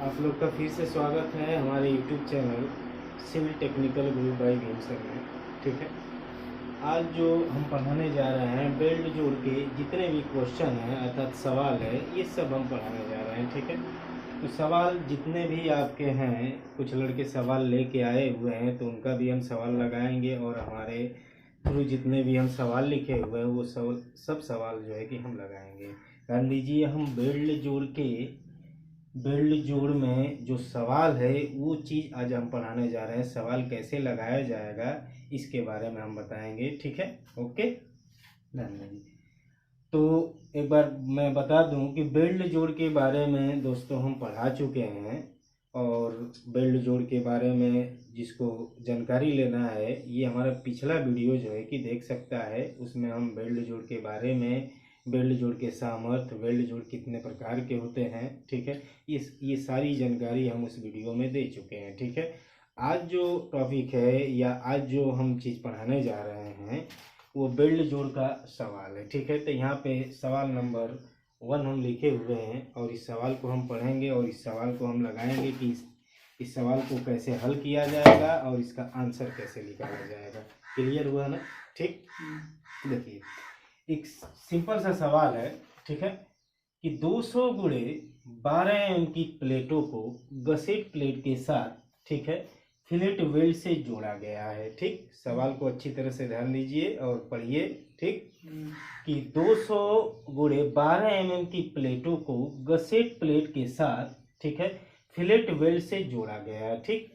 आप लोग का फिर से स्वागत है हमारे YouTube channel civil technical group by Bhim sir में। ठीक है, आज जो हम पढ़ाने जा रहे हैं बेल्ट जोड़ के जितने भी क्वेश्चन हैं अर्थात सवाल है, ये सब हम पढ़ाने जा रहे हैं। ठीक है, तो सवाल जितने भी आपके हैं, कुछ लड़के सवाल लेके आए हुए हैं तो उनका भी हम सवाल लगाएंगे, और हमारे थ्रू जितने भी हम सवाल लिखे हुए हैं वो सब सवाल जो है कि हम लगाएंगे। ध्यान दीजिए, हम बेल्ट जोड़ में जो सवाल है वो चीज़ आज हम पढ़ाने जा रहे हैं। सवाल कैसे लगाया जाएगा इसके बारे में हम बताएंगे। ठीक है, ओके, धन्यवाद जी। तो एक बार मैं बता दूं कि बेल्ट जोड़ के बारे में दोस्तों हम पढ़ा चुके हैं, और बेल्ट जोड़ के बारे में जिसको जानकारी लेना है ये हमारा पिछला वीडियो जो है कि देख सकता है। उसमें हम बेल्ट जोड़ के बारे में, बेल्ट जोड़ के सामर्थ्य, बेल्ट जोड़ कितने प्रकार के होते हैं, ठीक है, ये सारी जानकारी हम उस वीडियो में दे चुके हैं। ठीक है, आज जो टॉपिक है या आज जो हम चीज़ पढ़ाने जा रहे हैं वो बेल्ट जोड़ का सवाल है। ठीक है, तो यहाँ पे सवाल नंबर 1 हम लिखे हुए हैं, और इस सवाल को हम पढ़ेंगे और इस सवाल को हम लगाएंगे कि इस सवाल को कैसे हल किया जाएगा और इसका आंसर कैसे निकाला जाएगा। क्लियर हुआ ना? ठीक, देखिए एक सिंपल सा सवाल है। ठीक है, कि 200 गुणे 12 एम की प्लेटों को गसेट प्लेट के साथ, ठीक है, फिलेट वेल्ड से जोड़ा गया है। ठीक, सवाल को अच्छी तरह से ध्यान दीजिए और पढ़िए। ठीक, कि 200 गुणे 12 एम की प्लेटों को गसेट प्लेट के साथ, ठीक है, फिलेट वेल्ड से जोड़ा गया है। ठीक,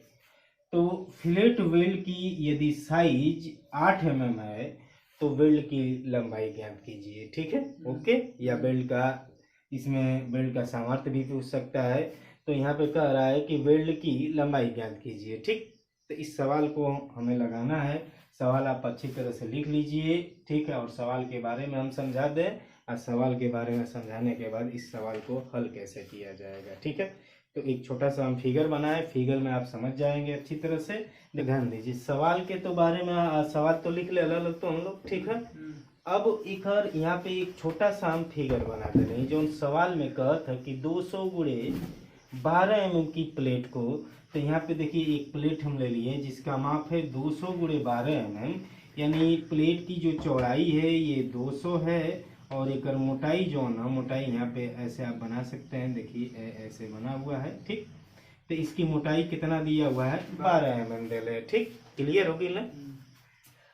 तो फिलेट वेल्ड की यदि साइज 8 mm है तो वेल्ड की लंबाई ज्ञात कीजिए। ठीक है, ओके, या वेल्ड का, इसमें वेल्ड का सामर्थ्य भी पूछ सकता है। तो यहाँ पे कह रहा है कि वेल्ड की लंबाई ज्ञात कीजिए। ठीक, तो इस सवाल को हमें लगाना है। सवाल आप अच्छी तरह से लिख लीजिए। ठीक है, और सवाल के बारे में हम समझा दें, और सवाल के बारे में समझाने के बाद इस सवाल को हल कैसे किया जाएगा। ठीक है, तो एक छोटा सा हम फिगर बनाए, फिगर में आप समझ जाएंगे अच्छी तरह से। ध्यान दीजिए, सवाल के तो बारे में सवाल तो लिख ले अलग अलग तो हम लोग। ठीक है, अब एक और यहाँ पे एक छोटा सा हम फिगर बना दे रहे हैं जो सवाल में कहा था कि 200 गुणे 12 mm की प्लेट को, तो यहाँ पे देखिए एक प्लेट हम ले लिए जिसका माप है 200 गुणे 12 mm, यानी प्लेट की जो चौड़ाई है ये 200 है, और एक मोटाई जो ना, मोटाई यहाँ पे ऐसे आप बना सकते हैं, देखिए ऐसे बना हुआ है। ठीक, तो इसकी मोटाई कितना दिया हुआ है? 12 mm दे रहे। ठीक, क्लियर होगी ना?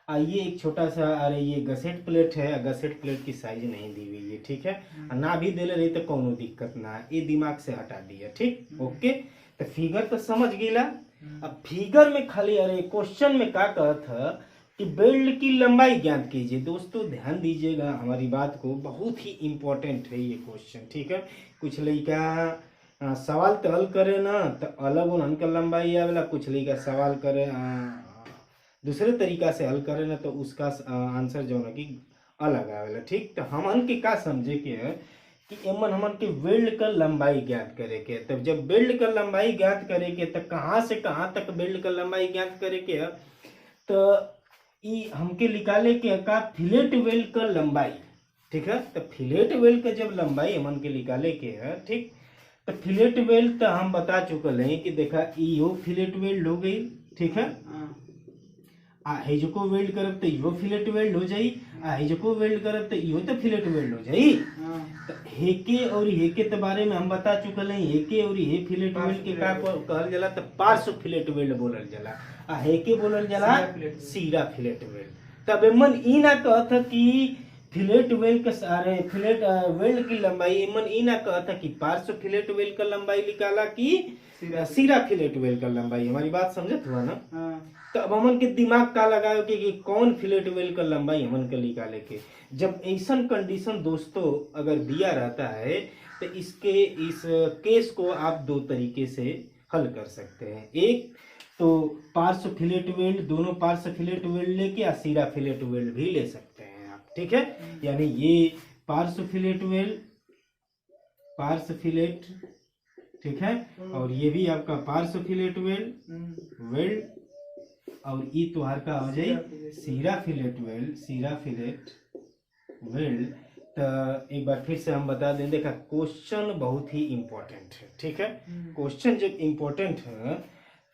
ये एक छोटा सा, अरे ये गसेट प्लेट है, गसेट प्लेट की साइज नहीं दी हुई है। ठीक है, ना भी दे रही तो कोनो दिक्कत ना है, ये दिमाग से हटा दिया। ठीक, ओके, तो फिगर तो समझ गिला। अब फिगर में खाली, अरे क्वेश्चन में क्या कहा था कि बेल्ट की लंबाई ज्ञात कीजिए। दोस्तों ध्यान दीजिएगा हमारी बात को, बहुत ही इंपॉर्टेंट है ये क्वेश्चन। ठीक है, कुछ लड़का सवाल तो हल करे ना तो अलग उनका लंबाई आवेला, कुछ लड़का सवाल करे दूसरे तरीका से हल करे ना तो उसका आंसर जो है कि अलग आवेला। ठीक, तो हमन के का समझे के है कि एमन हमन के वेल्ड का लंबाई ज्ञात करे के, तब जब बेल्ट का लंबाई ज्ञात करे के तो कहाँ से कहाँ तक बेल्ट का लंबाई ज्ञात करे के है, तो ई हमके निकाले के का फिलेट वेल्ड का लंबाई। ठीक है, तो फिलेट वेल्ड का जब लंबाई हमन के निकाले के है, ठीक, तो फिलेट वेल्ड तो हम बता चुकल हैं कि देखा यो फिलेट वेल्ड हो गई। ठीक है, हेजको वेल्ड करब तो इहो फिलेट वेल्ड हो जाई, हेजको वेल्ड करब तो इहो तो फिलेट वेल्ड हो जाई। तो हेके और हेके के बारे में हम बता चुकल हैं। हेके और हे फिलेट वेल्ड के का कहल जाला, तो पार्श्व फिलेट वेल्ड बोलल जाला, हेके बोलल जाला सीरा फिलेट वेल्ड। तब एमन ई ना कहत कि फिलेट वेल्ड के सारे फिलेट वेल्ड की लंबाई, एमन ई ना कहत कि पार्श्व फिलेट वेल्ड का लंबाई निकाला कि सीरा फिलेट वेल्ड का लंबाई। हमारी बात समझत हुआ ना? तो अब हमन के दिमाग का लगाओ कि कौन फिलेट वेल का लंबाई हमन के निकाले के। जब ऐसा कंडीशन दोस्तों अगर दिया रहता है तो इस केस को आप दो तरीके से हल कर सकते हैं। एक तो पार्श्व फिलेट वेल्ड, दोनों पार्श्व फिलेट वेल्ड लेके या सीरा फिलेट वेल्ड भी ले सकते हैं आप। ठीक है, यानी ये पार्श्व फिलेट वेल्ड, पार्श्व फिलेट, ठीक है, और ये भी आपका पार्श्व फिलेट वेल्ड, और ई तुहार का हो जाए सीरा फिलेट वेल्ड, सीरा फिलेट वेल्ड। तो एक बार फिर से हम बता दें, देखा क्वेश्चन बहुत ही इम्पोर्टेंट है, ठीक है। क्वेश्चन जब इम्पोर्टेंट है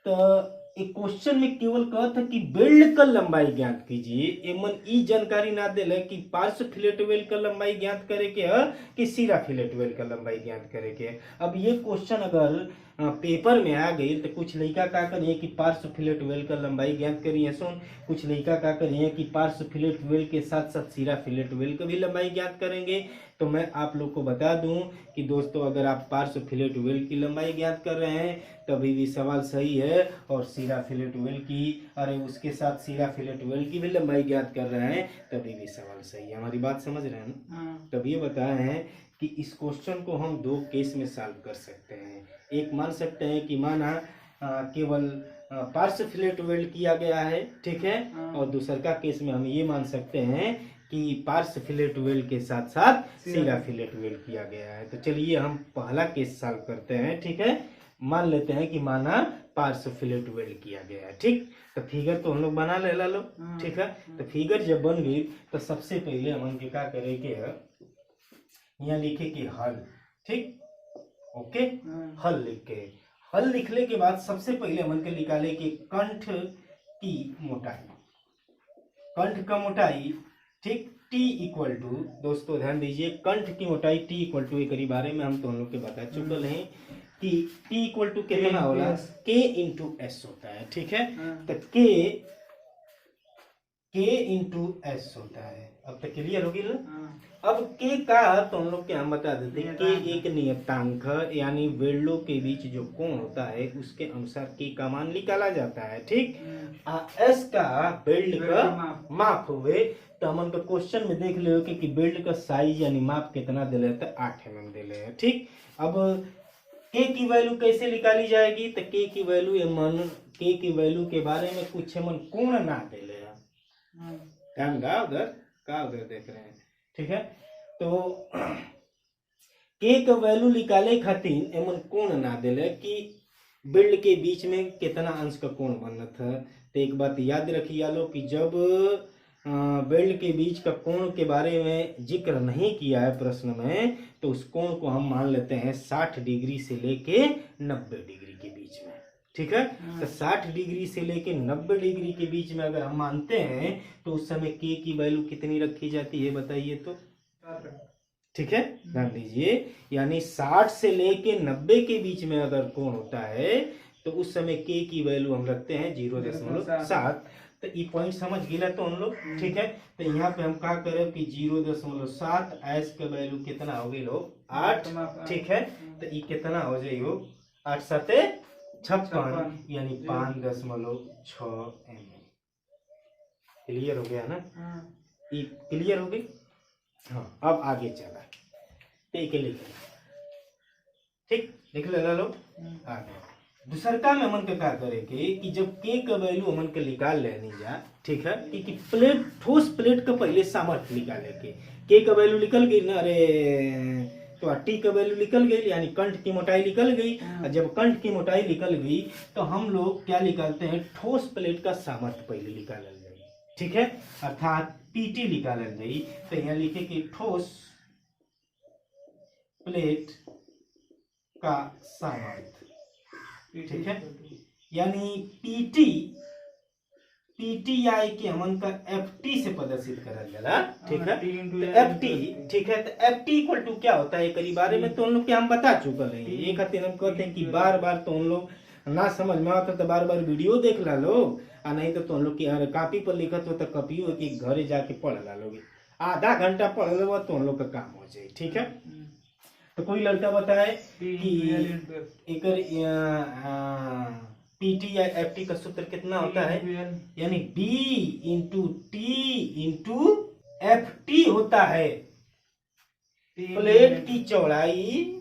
तो एक क्वेश्चन में केवल कहा था कि बेल्ट का लंबाई ज्ञात कीजिए, एमन ई जानकारी ना दिले कि पार्श्व फिलेट वेल का लंबाई ज्ञात करे के है कि सिरा फिलेट वेल का लंबाई ज्ञात करे के है। अब ये क्वेश्चन अगर पेपर में आ गई तो कुछ लड़का का करिए कि पार्श्व फिलेट वेल का लंबाई ज्ञात करिए सुन, कुछ लड़का का करिए कि पार्श्व फिलेट वेल के साथ साथ सिरा फिलेट वेल का भी लंबाई ज्ञात करेंगे। तो मैं आप लोग को बता दूं कि दोस्तों अगर आप पार्श्व फिलेट वेल की लंबाई ज्ञात कर रहे हैं तभी भी सवाल सही है, और सिरा फिलेट वेल की उसके साथ सिरा फिलेट वेल की भी लंबाई ज्ञात कर रहे हैं तभी भी सवाल सही है। हमारी बात समझ रहे हैं ना? तब ये बताए हैं कि इस क्वेश्चन को हम दो केस में सॉल्व कर सकते हैं। एक मान सकते हैं कि माना केवल पार्श्व फिलेट वेल्ड किया गया है, ठीक है, और दूसर का केस में हम ये मान सकते हैं कि पार्श्व फिलेट वेल्ड के साथ साथ सिरा फिलेट वेल्ड किया गया है। तो चलिए हम पहला केस सॉल्व करते हैं, ठीक है। मान लेते हैं कि माना पार्श्व फिलेट वेल्ड किया गया है, ठीक। तो फिगर तो हम लोग बना ले ला लो, ठीक है। तो फिगर जब बन गई तो सबसे पहले हम क्या करेंगे, यहाँ लिखे कि हल, ठीक, ओके। हल लिख के, हल लिखने के बाद सबसे पहले हम निकाले कि कंठ की मोटाई, कंठ का मोटाई, ठीक, T इक्वल टू, दोस्तों ध्यान दीजिए, कंठ की मोटाई T इक्वल टू एक बारे में हम तो लोग के बता चुके हैं कि T इक्वल टू कितना होला, K इंटू एस होता है, ठीक है। तो K इंटू एस होता है। अब तक क्लियर होगी ना? अब K का तो हम लोग क्या हम बता देते हैं, K एक नियतांक यानी वेल्डों के बीच जो कोण होता है उसके अनुसार K का मान निकाला जाता है, ठीक। S का बेल्ट का माप हुए तो हम उनका क्वेश्चन में देख ले कि बेल्ट का साइज यानी माप कितना दिले तो 8 mm दिले है, ठीक। अब K की वैल्यू कैसे निकाली जाएगी, तो K की वैल्यू K की वैल्यू के बारे में कुछ मन कोण ना दिले है, ध्यान का उधर देख रहे हैं, ठीक है। तो K का वैल्यू निकाले खातिर एमन कोण ना दिले कि बिल्ड के बीच में कितना अंश का कोण बनना था। तो एक बात याद रखिए लो कि जब बेल्ट के बीच का कोण के बारे में जिक्र नहीं किया है प्रश्न में, तो उस कोण को हम मान लेते हैं 60 डिग्री से लेके 90 डिग्री के बीच में, ठीक है। तो 60 डिग्री से लेके 90 डिग्री के बीच में अगर हम मानते हैं तो उस समय K की वैल्यू कितनी रखी जाती है बताइए तो, ठीक है, ध्यान दीजिए। यानी 60 से लेके 90 के बीच में अगर कोण होता है तो उस समय K की वैल्यू हम रखते हैं 0.7। तो ये पॉइंट समझ गिला तो हम लोग, ठीक है। तो यहाँ पे हम क्या करें कि 0.7 एस का वैल्यू कितना हो गई लोग 8, ठीक है। तो ये कितना हो जाएगा 8 7 56 यानी 5.6 mm। क्लियर हो गया ना? ये क्लियर हो गई। हाँ, अब आगे चला, ठीक है, लिख ले लो आगे। दूसर का में हमन के क्या करेंगे कि जब K का वैल्यू हमन के निकाल लेनी जा, ठीक है, कि प्लेट ठोस प्लेट का पहले सामर्थ्य निकाले के K का वैल्यू निकल गई ना, अरे तो T का वैल्यू निकल गई यानी कंठ की मोटाई निकल गई। और जब कंठ की मोटाई निकल गई तो हम लोग क्या निकालते हैं, ठोस प्लेट का सामर्थ्य पहले निकाल जाए, ठीक है, अर्थात PT निकाल जाए। तो यहाँ लिखे कि ठोस प्लेट का सामर्थ्य, ठीक है, यानी PT आई के हमन का FT से प्रदर्शित करा जाला, ठीक है। तो FT, ठीक है, तो FT इक्वल टू क्या होता है एक बारे में तो हम लोग क्या हम बता चुके हैं। ये खातिर हम कहते हैं कि बार बार तो हम लोग ना समझ में आता तो बार बार वीडियो देख ला लो, और नहीं तो हम लोग की कॉपी पर लिखत हो तो कॉपियो की घरे जाके पढ़ ला लोगे, आधा घंटा पढ़ लो तो हम लोग का काम हो जाए, ठीक है। तो कोई लड़का बताए कि एक PT या FT का सूत्र कितना होता है, यानी B into T into FT होता है, प्लेट की चौड़ाई,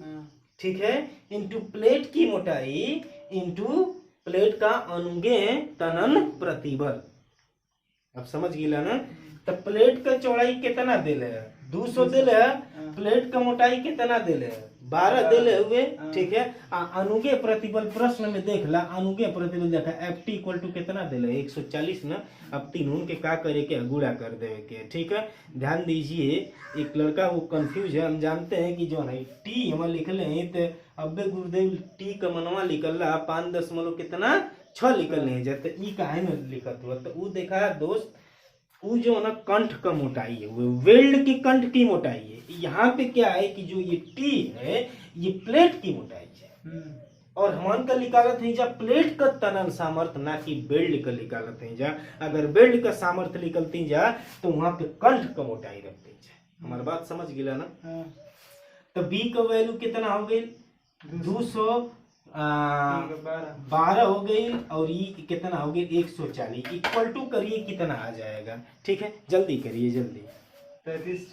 ठीक है, इंटू प्लेट की मोटाई इंटू प्लेट का अनुगे तनन प्रतिबल। अब समझ गिला ना? तो प्लेट का चौड़ाई कितना दिले है 200 दिले है, प्लेट का मोटाई कितना दिले है 12 दिले हुए, ठीक है। अनुगे प्रतिबल प्रश्न में देख ला, अनुगे प्रतिबल देखा एफ टी इक्वल टू कितना दिले 140 ना। अब तीनों के का करे के गुणा कर दे के, ठीक है। ध्यान दीजिए, एक लड़का वो कंफ्यूज है। हम जानते हैं कि जो है टी हम लिख ले तो अबे गुरुदेव टी का मनवा निकल रहा 5 कितना 6 निकल नहीं जाते ई का है ना लिखत हुआ। तो वो देखा दोस्त, वो जो है ना कंठ का मोटाई है, वो वेल्ड की कंठ की मोटाई है। यहाँ पे क्या है कि जो ये टी है ये प्लेट की मोटाई है, और हमन का निकालत है जा प्लेट का तनन सामर्थ्य, ना कि बेल्ट का निकालत है जा। अगर बेल्ट का सामर्थ्य निकलती जा तो वहां पे कंठ का मोटाई रखती जा। हमारी बात समझ गिला ना। तो बी का वैल्यू कितना हो गई 212 हो गई, और ई कितना हो गई 140। इक्वल टू करिए कितना आ जाएगा, ठीक है, जल्दी करिए जल्दी। 33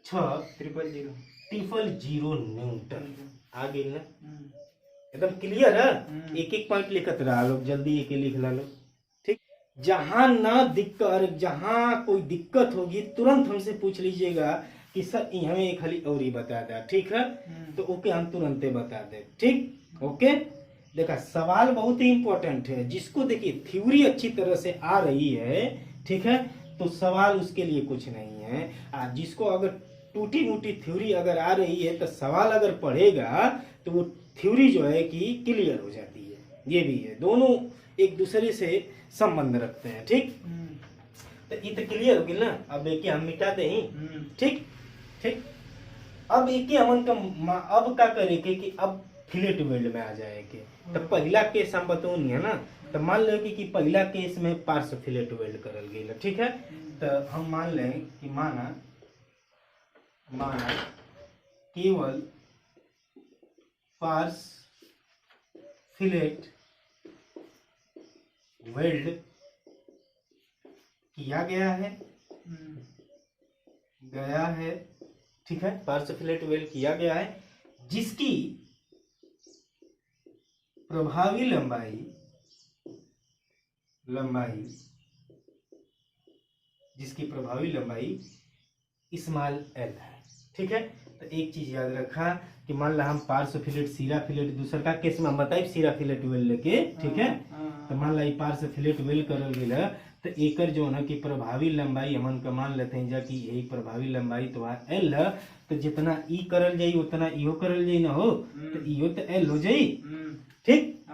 600 न्यूटन आ गई ना। एकदम क्लियर है। एक एक पॉइंट लिखत रहा लोग, जल्दी एक लिख ला लो, ठीक। जहां ना दिक्कत, जहां कोई दिक्कत होगी तुरंत हमसे पूछ लीजिएगा कि सर हमें एक खाली और ही बता दे, ठीक है। तो ओके हम तुरंत बता दे, ठीक ओके। देखा सवाल बहुत ही इंपॉर्टेंट है, जिसको देखिए थ्योरी अच्छी तरह से आ रही है, ठीक है, तो सवाल उसके लिए कुछ नहीं है। जिसको अगर टूटी मुटी थ्योरी अगर आ रही है तो सवाल अगर पढ़ेगा तो वो थ्योरी जो है कि क्लियर हो जाती है। ये भी है, दोनों एक दूसरे से संबंध रखते हैं, ठीक। तो ये तो क्लियर हो गई ना। अब एक हम मिटा दे, ठीक ठीक। अब एक ही हमन का अब क्या करेंगे कि अब फिलेट वेल्ड में आ जाएंगे। तो पहला केस हम बतौनी है ना, तो मान लो कि पहला केस में पार्श्व फिलेट वेल्ड करल गई, ठीक है। तो हम मान लें कि माना केवल पार्श्व फिलेट वेल्ड किया गया है, ठीक है। पार्श्व फिलेट वेल्ड किया गया है जिसकी प्रभावी लंबाई स्मॉल एल है, ठीक है। तो एक चीज याद रखा कि मान ला हम पार्श्व फिलेट सीरा फिलेट दूसर का केस में हम बताए सीरा फिलेट वेल लेके, ठीक है। तो मान ला पार्श्व फिलेट वेल करल गेल तो एकर जो है कि प्रभावी लंबाई हमन का मान लेते हैं जा कि यही प्रभावी लंबाई तो एल है। तो जितना ई करल जाई उतना इहो करल जाई ना हो, तो इहो तो एल हो जाई, ठीक।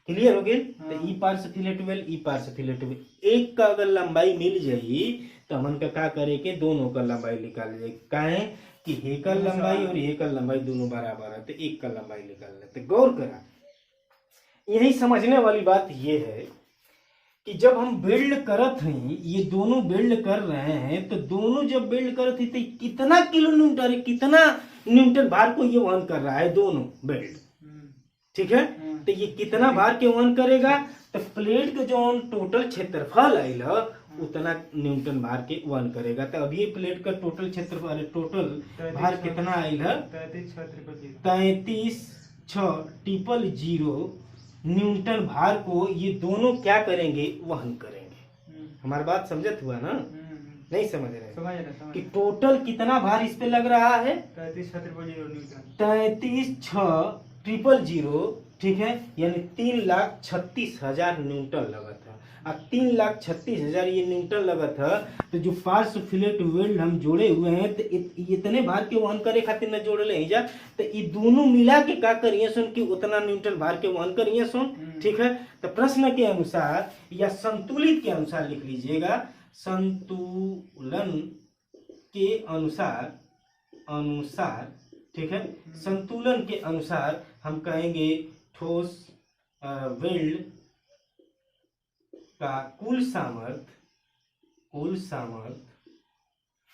क्लियर हो गई। तो ई पार्श्व फिलेट वेल ई पार्श्व फिलेट वेल एक का अगर लंबाई मिल जाई तो हमन का क्या करे के दोनों का लंबाई निकाल जाए। काहे कि हे का लंबाई और ये का लंबाई दोनों बराबर है, तो एक का लंबाई निकाल लेते। गौर करा, यही समझने वाली बात ये है कि जब हम बिल्ड करत हैं, ये दोनों बिल्ड कर रहे हैं, तो दोनों जब बिल्ड करत हैं तो कितना किलो न्यूटन, कितना न्यूटन भार को ये वहन कर रहा है दोनों बिल्ड, ठीक है। तो ये कितना भार के वहन करेगा, तो प्लेट का जो टोटल क्षेत्रफल आयल उतना न्यूटन भार के वहन करेगा। तो अभी प्लेट का टोटल क्षेत्रफल टोटल भार कितना आयल है 33,600 न्यूटन भार को ये दोनों क्या करेंगे वहन करेंगे। हमारी बात समझत हुआ ना, नहीं समझ रहे कि टोटल कितना भार इस पे लग रहा है 33,600, ठीक है, यानी 3,36,000 न्यूटन लगा था। अब 3,36,000 ये न्यूटन लगा था। तो जो पार्श्व फिलेट वेल्ड हम जोड़े हुए हैं तो इतने भार के वहन करे खातिर न जोड़े ले जा, तो ये दोनों मिला के का करिए सुन कि उतना न्यूटन भार के वहन करिए सुन, ठीक है। तो प्रश्न के अनुसार या संतुलित के अनुसार लिख लीजिएगा, संतुलन के अनुसार, ठीक है। संतुलन के अनुसार हम कहेंगे ठोस वेल्ड का कुल सामर्थ्य,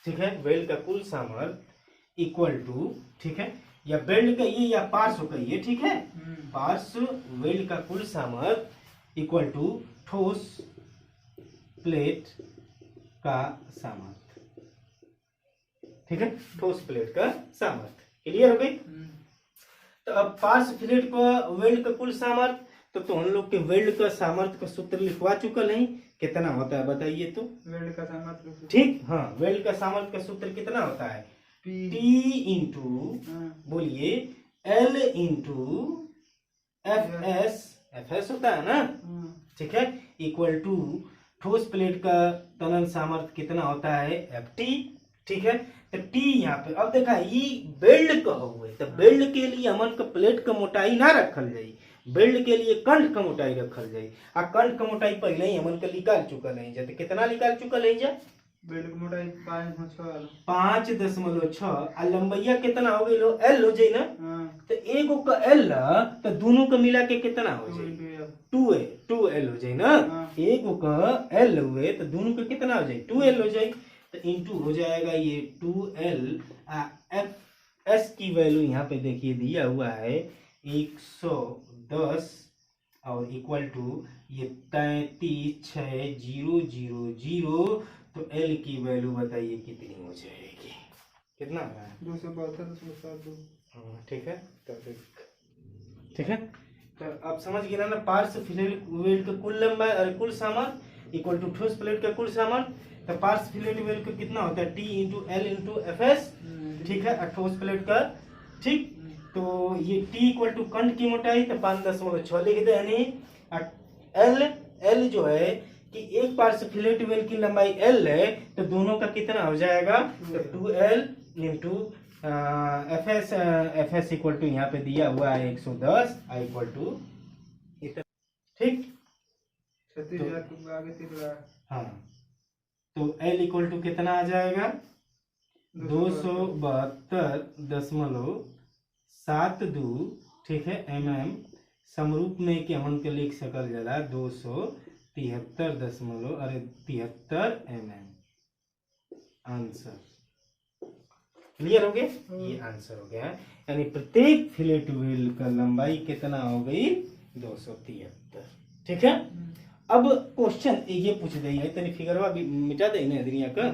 ठीक है, वेल्ड का कुल सामर्थ्य इक्वल टू, ठीक है, या वेल्ड का ये या पार्श्व का ये, ठीक है, पार्श्व वेल्ड का कुल सामर्थ्य इक्वल टू ठोस प्लेट का सामर्थ्य, ठीक है, ठोस प्लेट का सामर्थ्य। क्लियर हो गई। तो अब पार्श्व फिलेट का वेल्ड का कुल सामर्थ्य, तो हम लोग के वेल्ड का सामर्थ्य का सूत्र लिखवा चुकल है, कितना होता है बताइए तो। वेल्ड का सामर्थ्य ठीक, हाँ, वेल्ड का सामर्थ्य का सूत्र कितना होता है, टी इंटू, बोलिए, एल इंटू एफ एस होता है ना, ठीक है, इक्वल टू ठोस प्लेट का तनन सामर्थ्य कितना होता है, एफ टी। ठीक है, तो टी यहाँ पे अब देखा ये बेल्ट का हुए, तो बेल्ट के लिए हमन का प्लेट का मोटाई ना रखल जाई, बेल्ट के लिए कंठ का मोटाई रखल जाई। आ कंठ का मोटाई पहले ही हमन का निकाल चुकल है, तो कितना निकाल चुकल है जा, बेल्ट की मोटाई 5.6, आ लंबैया कितना हो गई लो, एल हो जाई ना, तो एगो का एल तो दोनों का मिला के कितना हो जाए, 2L हो जाए ना, एगो का एल हुए तो दोनों का कितना हो जाए, 2L हो जाए, तो इंटू हो जाएगा ये 2L। एफ एस की वैल्यू यहाँ पे देखिए दिया हुआ है 110 और इक्वल टू ये 33,6,000, तो एल की वैल्यू बताइए कितनी हो जाएगी, कितना है 272। ठीक है, तो ठीक है, तो आप समझ गए ना, पार्श्व फिलेट वेल्ड का कुल लंबाई और कुल सामर्थ्य इक्वल टू ठोस प्लेट का कुल सामर्थ्य, तो पार्श्व फिलेट वेल्ड का कितना होता है, T into L into F S. ठीक है, ठोस प्लेट का, ठीक, तो ये टी इक्वल टू कंठ की मोटाई तो 5.6 लिख दे, यानी एल जो है कि एक पार्श्व फिलेट वेल की लंबाई एल है, तो दोनों का कितना हो जाएगा, तो 2L into F S equal to यहाँ पे दिया हुआ है 110 आई इक्वल टू इतना। ठीक, 36,000 आगे 30,000। हाँ, तो एल इक्वल टू कितना आ जाएगा, 272.72, ठीक है, mm समरूप में कि हमन के लिख सकल जला 273.73 mm। आंसर क्लियर हो गया, ये आंसर हो गया, यानी प्रत्येक फिलेट व्हील का लंबाई कितना हो गई, 273। ठीक है, अब क्वेश्चन ये पूछ दे है, तनी फिगरवा भी मिटा दे ना दुनिया का,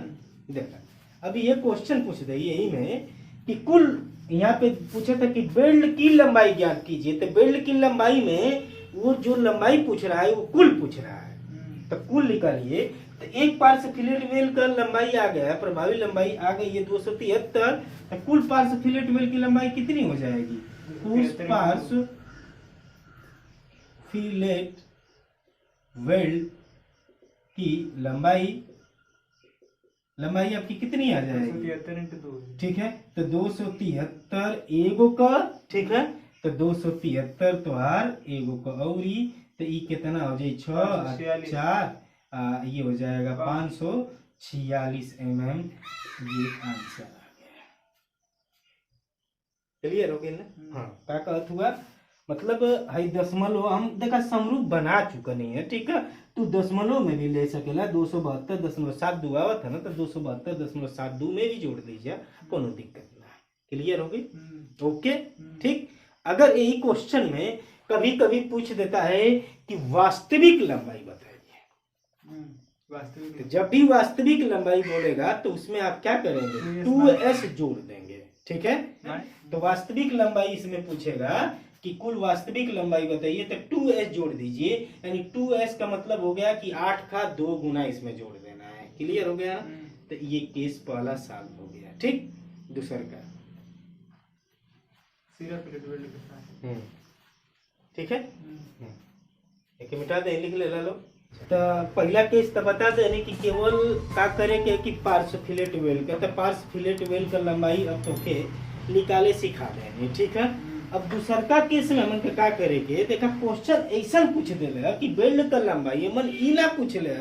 देखा अभी ये क्वेश्चन पूछ दे यही में कि कुल यहाँ पे पूछा था कि बेल्ट की लंबाई ज्ञात कीजिए, तो बेल्ट की लंबाई में वो जो लंबाई पूछ रहा है वो कुल पूछ रहा है, तो कुल निकालिए, तो एक पार्श्व फिलेट वेल का लंबाई आ गया, प्रभावी लंबाई आ गई है 273, तो कुल पार्श्व फिलेट वेल की लंबाई कितनी हो जाएगी, कुल पार्श्व फिलेट वेल की लंबाई आपकी कितनी आ जाएगी, 273 ठीक है, तो 273 एगो का, ठीक है, तो 273 तो हर एगो का औरी, तो ये कितना हो जाए 6 4, ये हो जाएगा 546 mm, ये आंसर आ गया। क्लियर हो गया ना, हाँ, क्या कहत हुआ, मतलब हाई दशमलव हम देखा समरूप बना चुका नहीं है, ठीक है, तो दशमलव में भी ले सकेला, 272.72 आवत है ना, तो 272.72 में भी जोड़ दीजिए, कोनो दिक्कत ना। क्लियर हो गई, ओके, ठीक। अगर यही क्वेश्चन में कभी कभी पूछ देता है कि वास्तविक लंबाई बताइए, वास्तविक, तो जब भी वास्तविक लंबाई बोलेगा तो उसमें आप क्या करेंगे, 2S जोड़ देंगे, ठीक है, तो वास्तविक लंबाई इसमें पूछेगा कि कुल वास्तविक लंबाई बताइए, तो 2S जोड़ दीजिए, यानी 2S का मतलब हो गया कि 8 का 2 गुना इसमें जोड़ देना है। क्लियर हो गया, तो ये केस पहला सॉल्व हो गया, ठीक। दूसर का ठीक है, एक मिटा दे, लिख ले लो, तो पहला केस तो बता देने कि केवल का करे के कि पार्श्व फिलेट वेल का, तो पार्श्व फिलेट वेल का लंबाई अब तो के निकाले सिखा देंगे, ठीक है। अब दूसर का केस में हमन क्या करे के, देखा क्वेश्चन ऐसा पूछ दे कि बेल्ट का लंबाई, मन ई ना पूछ ले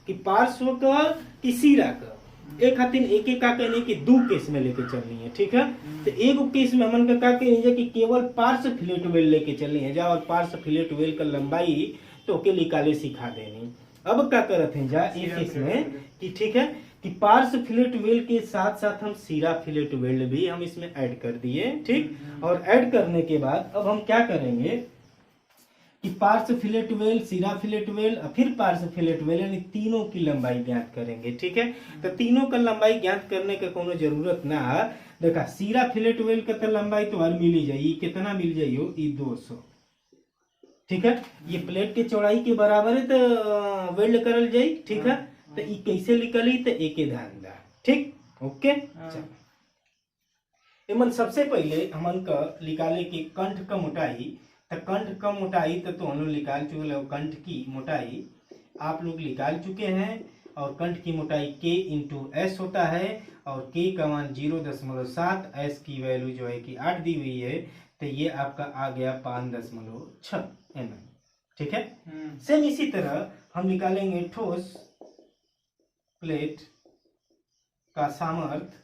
कि पार्श्व का कि सिरा का, एक खातिर एक एक का कहने कि दो केस में लेके चलनी है, ठीक है, तो एक केस में हमन का कहने कि केवल पार्श्व फिलेट वेल लेके चलनी है जा, और पार्श्व फिलेट वेल का लंबाई तो के निकाले सिखा देनी। अब क्या करते हैं जा एक केस में कि ठीक है कि पार्श्व फिलेट वेल के साथ साथ हम सिरा फिलेट वेल भी हम इसमें ऐड कर दिए, ठीक, और ऐड करने के बाद अब हम क्या करेंगे कि पार्श्व फिलेट वेल, सिरा फिलेट वेल और फिर पार्श्व फिलेट वेल, यानी तीनों की लंबाई ज्ञात करेंगे, ठीक है। तो तीनों का लंबाई ज्ञात करने का कोनो जरूरत ना है, देखा सिरा फिलेट वेल का तो लंबाई तो हर मिल जाये, कितना मिल जाइयो, 200, ठीक है। ये प्लेट के चौड़ाई के बराबर है तो वेल्ड करल जाई, ठीक है। तो ये कैसे निकली तो एक ध्यान दा, ठीक, ओके। चल एमन सबसे पहले हमन का निकाले के कंठ का मोटाई, तो कंठ का मोटाई तो हम लोग निकाल चुके हैं। कंठ की मोटाई आप लोग निकाल चुके हैं, और कंठ की मोटाई K इंटू एस होता है, और K का मान 0.7, एस की वैल्यू जो है कि 8 दी हुई है, तो ये आपका आ गया 5.6 mm, ठीक है। सेम इसी तरह हम निकालेंगे ठोस प्लेट का सामर्थ्य।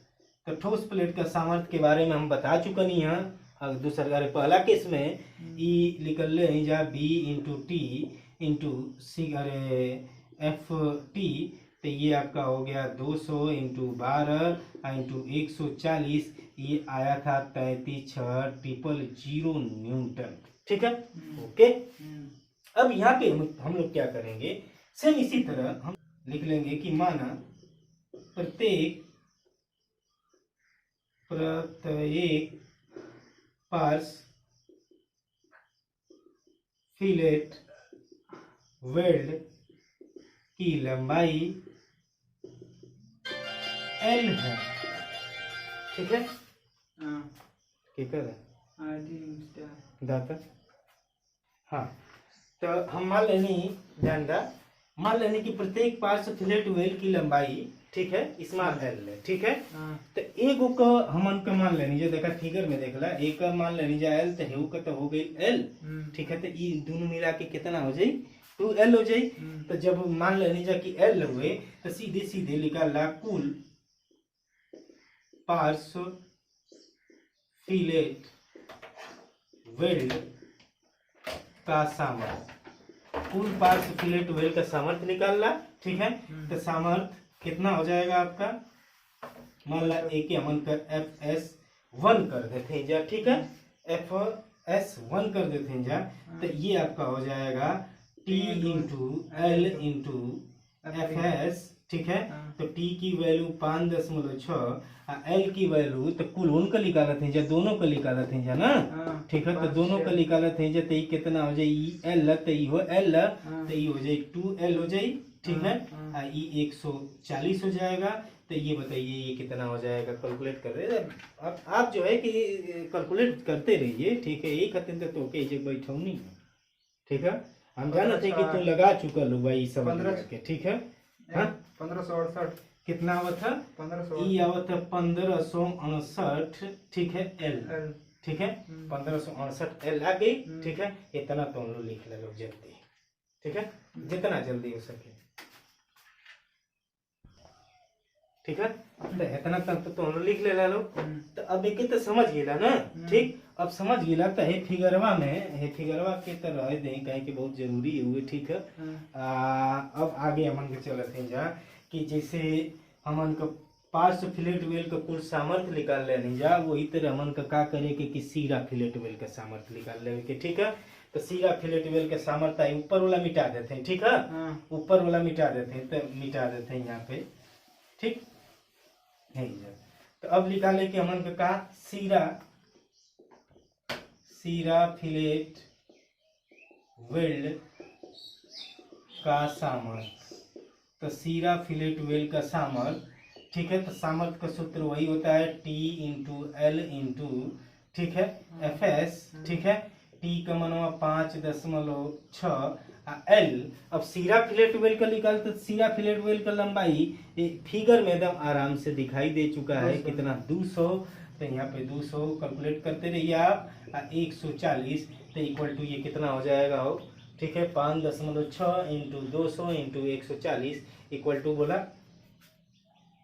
तो ठोस प्लेट का सामर्थ्य के बारे में हम बता चुके नहीं हैं। दूसरा पहला केस में ई निकल ले जा B into T into C F T, तो ये आपका हो गया 200 इंटू 12 इंटू 140, ये आया था 33,600 न्यूटन, ठीक है, ओके। अब यहाँ पे हम लोग क्या करेंगे, सेम इसी तरह हम लिख लेंगे कि माना प्रत्येक पार्श फिलेट वेल्ड की लंबाई L है, ठीक है। ठीक है दाता, हाँ। तो हम मान लेनी ध्यान दा, मान लेने की प्रत्येक पार्श्व फिलेट वेल की लंबाई, ठीक है, स्मॉल L है, ठीक है। तो एगो का हमन का मान लेनी जो देखा फिगर में देखला, एक का मान लेनी जा L, तो हेउ का तो हो गई L, ठीक है। तो ये दोनों मिला के कितना हो जाई 2L हो जाई। तो जब मान लेनी जा कि L हुए, तो सीधे सीधे निकाला कुल पार्श्व फिलेट वेल्ड का सामर्थ्य, कुल पार्श्व फिलेट वेल्ड का सामर्थ्य निकालना, ठीक है। तो सामर्थ्य कितना हो जाएगा आपका, मान ला एक हमन कर FS1 कर देते हैं जा, ठीक है, FS1 कर देते हैं जा। तो ये आपका हो जाएगा T into L into FS, ठीक है। तो T की वैल्यू 5.6, L की वैल्यू तो कुल उनका निकाला थे जा, दोनों का निकाला थे जा ना, ठीक है। तो दोनों का निकाला थे जा, तो ये कितना हो जाए L, तो ये हो L, तो ये हो जाए 2L हो जाए, ठीक है। ये 140 हो जाएगा। तो ये बताइए ये कितना हो जाएगा, कैलकुलेट कर रहे हैं आप जो है कि कैलकुलेट करते रहिए, ठीक है। एक हफ्ते तो के बैठो नहीं, ठीक है। हम जाना थे कि तू लगा चुका लो भाई सब के, ठीक है। 1568 कितना आवा था, 1568 आवा था 1559, ठीक है L, ठीक है। 1568 L आ गई, ठीक है। इतना तो हम लोग लिख ले लो जल्दी, ठीक है, जितना जल्दी हो सके, ठीक है। तो इतना तक तो हम लोग लिख ले लो। तो अब एक तो समझ गेला ना, ठीक। अब समझ गेला तो हे फिगरवा में, हे फिगरवा के तो रह दे कहे कि बहुत जरूरी हुए, ठीक है। अब आगे हमन के चलते हैं जा कि जैसे हमन का पार्श्व फिलेट वेल का कुल सामर्थ्य निकाल लेनी जा, वही तरह हमन का करे कि सीरा फिलेट वेल का सामर्थ्य निकाल ले के, ठीक है। तो सीरा फिलेट वेल का सामर्थ्य ऊपर वाला मिटा देते हैं, ठीक है, ऊपर वाला मिटा देते हैं, तो मिटा देते हैं यहाँ पे, ठीक है। तो अब निकाले कि हमन का सीरा फिलेट वेल्ड का सामर्थ्य। तो सीरा फिलेट वेल्ड का सामर्थ्य, ठीक है। तो सामर्थ्य का सूत्र वही होता है T इंटू L इंटू, ठीक है, FS, ठीक है। T का मनवा 5.6 L। अब सीरा फिलेट वेल का निकाल, तो सीरा फिलेट वेल का लंबाई फिगर में एकदम आराम से दिखाई दे चुका है, कितना 200। तो यहाँ पे 200 कैलकुलेट करते रहिए आप, 140, तो इक्वल टू ये कितना हो जाएगा हो, ठीक है, 5.6 इंटू 200 इंटू 140 इक्वल टू बोला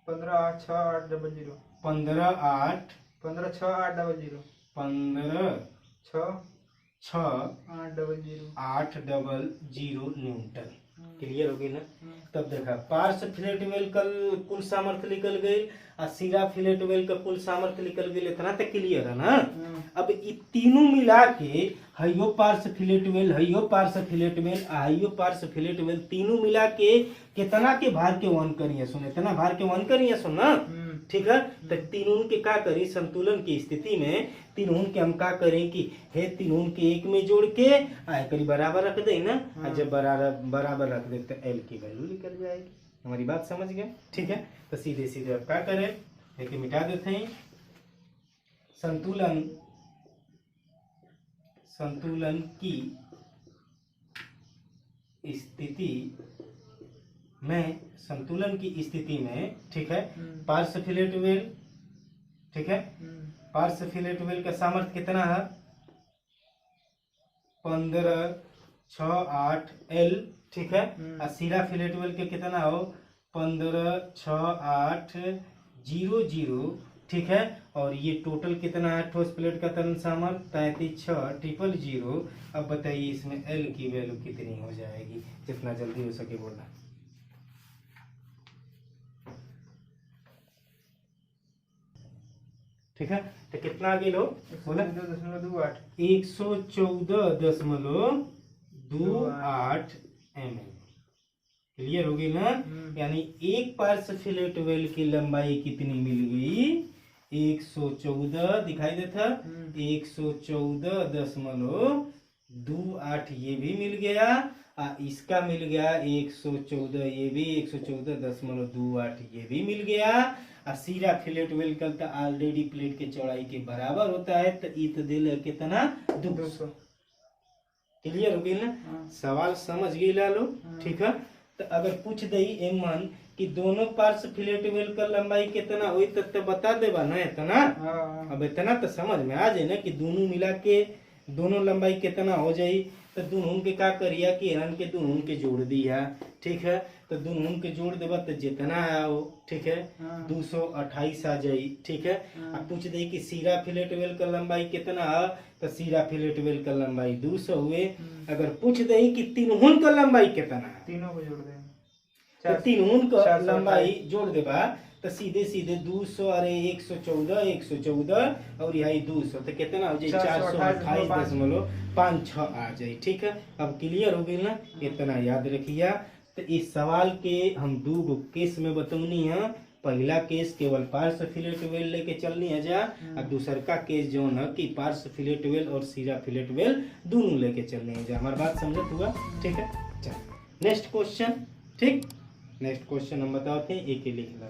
15,6,800 15,800 15,6,800 न्यूटन। क्लियर हो गई ना। तब देखा पार्श्व फिलेट वेल का कुल सामर्थ्य निकल गई और सीरा फिलेट वेल का कुल सामर्थ्य निकल गई, इतना तक क्लियर है ना। अब ये तीनों मिला के हयो पार्श्व फिलेट वेल, हयो पार्श्व फिलेट वेल, हयो पार्श्व फिलेट वेल, तीनों मिला के कितना के भार के वन करिए सुन, इतना भार के वन करिए सुन ना। ठीक है। तो तीनों के का करी संतुलन की स्थिति में तीनों के हम का करें कि हे तीनों के एक में जोड़ के आय करी बराबर रख दे ना। और जब बराबर रख दे तो एल की वैल्यू निकल जाएगी। हमारी बात समझ गए, ठीक है। तो सीधे सीधे अब क्या करें, लेके मिटा देते हैं। संतुलन की स्थिति में ठीक है, पार्श्व फिलेट वेल, ठीक है, पार्श्व फिलेट वेल का सामर्थ्य कितना है 15, 6, 8 एल, ठीक है। और सिरा फिलेट वेल के कितना हो 15, 6, 8 0 0, ठीक है। और ये टोटल कितना है ठोस प्लेट का त्वरण सामर्थ्य 33, 6 0 0। अब बताइए इसमें एल की वैल्यू कितनी हो जाएगी, जितना जल्दी हो सके बोलना। ठीक है, तो कितना आगे लो बोला 114.28 mm। क्लियर होगी ना। यानी एक पार्श्व फिलेट वेल की लंबाई कितनी मिल गई 114, दिखाई देता 114.28 ये भी मिल गया। इसका मिल गया 114, ये भी 114.28 ये भी मिल गया। और सीरा फिलेट वेल का ऑलरेडी प्लेट के चौड़ाई के बराबर होता है, तो इत दिल कितना 200। क्लियर हो गई ना। सवाल समझ गई लो, ठीक है। तो अगर पूछ दई एमन कि दोनों पार्श्व फिलेट वेल का लंबाई कितना हुई तो बता देबा ना इतना। अब इतना तो समझ में आ जाए ना कि दोनों मिला के दोनों लंबाई कितना हो जाई। तो दोनों के का करिया कि हन के दोनों के जोड़ दिया, ठीक है। तो दोनों के जोड़ देबा तो जितना आया हो, ठीक है, 228 आ जाई, ठीक है। अब पूछ दे कि सीरा फिलेट वेल का लंबाई कितना है, तो सीरा फिलेट वेल का लंबाई 200 हुए। अगर पूछ दे कि तीनों का लंबाई कितना है, तीनों को जोड़ दें तो तीनों का लंबाई जोड़ देबा तो सीधे सीधे 200 अरे 114 और यही 200 तो कितना हो जाए 428.56 आ जाए, ठीक है। अब क्लियर हो गई ना, इतना याद रखिए। तो इस सवाल के हम दो केस में बतौनी है। पहला केस केवल पार्श्व फिलेट वेल लेके चलनी है जा, और दूसर का केस जो है कि पार्श्व फिलेट वेल और सीरा फिलेट वेल दोनों लेके चलनी है जा। हमारी बात समझत हुआ, ठीक है। चलो नेक्स्ट क्वेश्चन, ठीक। नेक्स्ट क्वेश्चन हम बताते हैं, एक ही लिख ला।